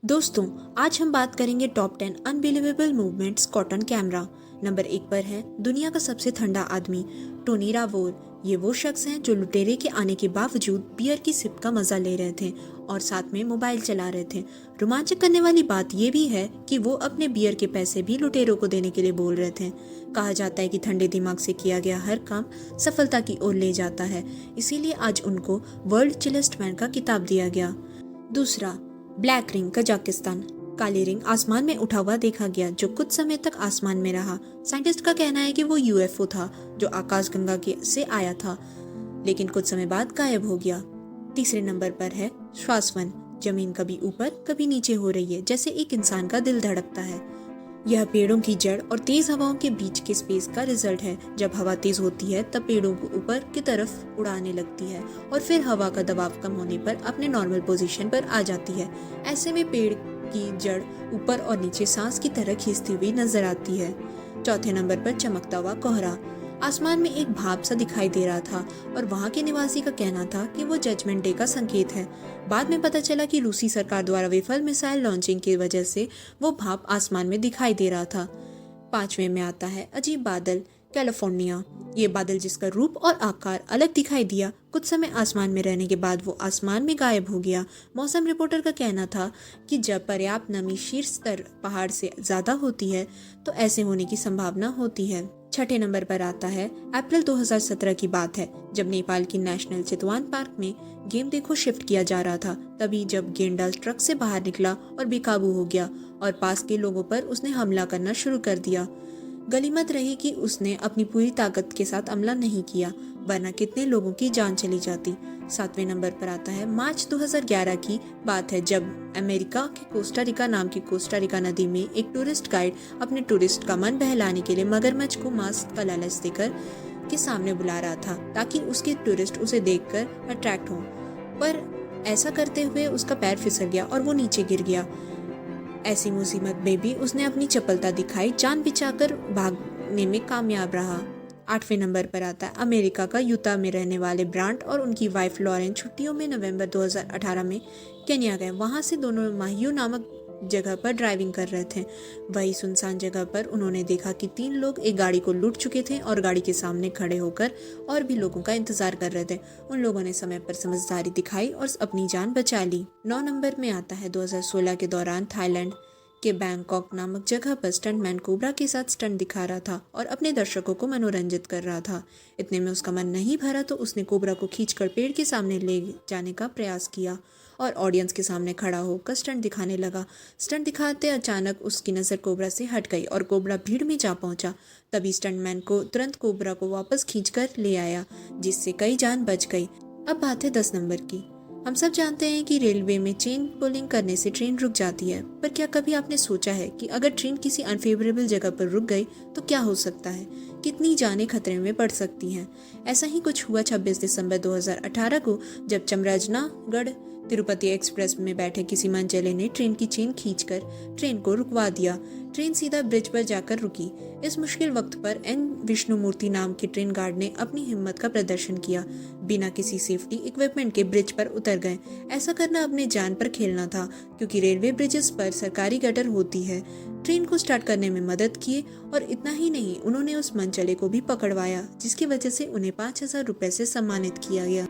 दोस्तों, आज हम बात करेंगे top 10 unbelievable movements cotton camera. Number 1 पर है दुनिया का सबसे ठंडा आदमी टोनी रावोर। ये वो शख्स हैं जो लुटेरे के आने के बावजूद बियर की सिप का मजा ले रहे थे और साथ में मोबाइल चला रहे थे। रोमांचक करने वाली बात ये भी है कि वो अपने बियर के पैसे भी लुटेरों को देने के लिए बोल रहे थे। कहा जाता है कि ठंडे दिमाग से किया गया हर काम सफलता की ओर ले जाता है, इसीलिए आज उनको वर्ल्ड चिलेस्ट मैन का खिताब दिया गया। दूसरा, ब्लैक रिंग कजाकिस्तान। काली रिंग आसमान में उठा हुआ देखा गया जो कुछ समय तक आसमान में रहा। साइंटिस्ट का कहना है कि वो यूएफओ था जो आकाशगंगा से आया था, लेकिन कुछ समय बाद गायब हो गया। तीसरे नंबर पर है श्वासवन। जमीन कभी ऊपर कभी नीचे हो रही है, जैसे एक इंसान का दिल धड़कता है। यह पेड़ों की जड़ और तेज हवाओं के बीच के स्पेस का रिजल्ट है। जब हवा तेज होती है तब पेड़ों को ऊपर की तरफ उड़ाने लगती है और फिर हवा का दबाव कम होने पर अपने नॉर्मल पोजीशन पर आ जाती है। ऐसे में पेड़ की जड़ ऊपर और नीचे सांस की तरह खींचती हुई नजर आती है। चौथे नंबर पर चमकता हुआ कोहरा। आसमान में एक भाप सा दिखाई दे रहा था और वहां के निवासी का कहना था कि वो जजमेंट डे का संकेत है। बाद में पता चला कि रूसी सरकार द्वारा विफल मिसाइल लॉन्चिंग की वजह से वो भाप आसमान में दिखाई दे रहा था। पांचवें में आता है अजीब बादल कैलिफोर्निया। ये बादल जिसका रूप और आकार अलग दिखाई दिया, कुछ समय आसमान में रहने के बाद वो आसमान में गायब हो गया। मौसम रिपोर्टर का कहना था कि जब पर्याप्त नमी शीर्ष स्तर पहाड़ से ज्यादा होती है तो ऐसे होने की संभावना होती है। छठे नंबर पर आता है अप्रैल 2017 की बात है, जब नेपाल की नेशनल चितवान पार्क में गेम देखो शिफ्ट किया जा रहा था। तभी जब गेंडा ट्रक से बाहर निकला और बेकाबू हो गया और पास के लोगों पर उसने हमला करना शुरू कर दिया। गनीमत रही कि उसने अपनी पूरी ताकत के साथ हमला नहीं किया, वरना कितने लोगों की जान चली जाती। सातवें नंबर पर आता है मार्च 2011 की बात है, जब अमेरिका के कोस्टारिका नाम की कोस्टारिका नदी में एक टूरिस्ट गाइड अपने टूरिस्ट का मन बहलाने के लिए मगरमच्छ को मांस का लालच देकर के सामने बुला रहा था ताकि उसके टूरिस्ट उसे देखकर अट्रैक्ट हों, पर ऐसा करते हुए उसका पैर फिसल गया और वो नीचे गिर गया। ऐसी मुसीबत में भी उसने अपनी चपलता दिखाई, जान बचाकर भागने में कामयाब रहा। आठवें नंबर पर आता है अमेरिका का यूटा में रहने वाले ब्रांट और उनकी वाइफ लॉरेन छुट्टियों में नवंबर 2018 में केन्या गए। वहां से दोनों माहियो नामक जगह पर ड्राइविंग कर रहे थे। वही सुनसान जगह पर उन्होंने देखा कि 3 लोग एक गाड़ी को लूट चुके थे और गाड़ी के सामने खड़े होकर और भी लोगों का इंतजार कर रहे थे। उन लोगों ने समय पर समझदारी दिखाई और अपनी जान बचा ली। 9 नंबर में आता है 2016 के दौरान थाईलैंड के बैंकॉक नामक जगह पर स्टंटमैन कोबरा के साथ स्टंट दिखा रहा था और अपने दर्शकों को मनोरंजित कर रहा था। इतने में उसका मन नहीं भरा तो उसने कोबरा को खींचकर पेड़ के सामने ले जाने का प्रयास किया और ऑडियंस के सामने खड़ा होकर स्टंट दिखाने लगा। स्टंट दिखाते अचानक उसकी नज़र कोबरा से हट गई और कोबरा भीड़ में जा पहुंचा। तभी स्टंटमैन को तुरंत कोबरा को वापस खींचकर ले आया, जिससे कई जान बच गई। अब बात है 10 नंबर की। हम सब जानते हैं कि रेलवे में चेन पुलिंग करने से ट्रेन रुक जाती है, पर क्या कभी आपने सोचा है कि अगर ट्रेन किसी अनफेवरेबल जगह पर रुक गई तो क्या हो सकता है? कितनी जानें खतरे में पड़ सकती हैं? ऐसा ही कुछ हुआ 26 दिसंबर 2018 को, जब चामराजनगढ़ तिरुपति एक्सप्रेस में बैठे किसी मनचले ने ट्रेन की चेन खींचकर ट्रेन को रुकवा दिया। ट्रेन सीधा ब्रिज पर जाकर रुकी। इस मुश्किल वक्त पर एन विष्णुमूर्ति नाम के ट्रेन गार्ड ने अपनी हिम्मत का प्रदर्शन किया। बिना किसी सेफ्टी इक्विपमेंट के ब्रिज पर उतर गए। ऐसा करना अपने जान पर खेलना था, क्योंकि रेलवे ब्रिजेस पर सरकारी गटर होती है। ट्रेन को स्टार्ट करने में मदद किए और इतना ही नहीं, उन्होंने उस मनचले को भी पकड़वाया, जिसकी वजह से उन्हें 5,000 रुपए से सम्मानित किया गया।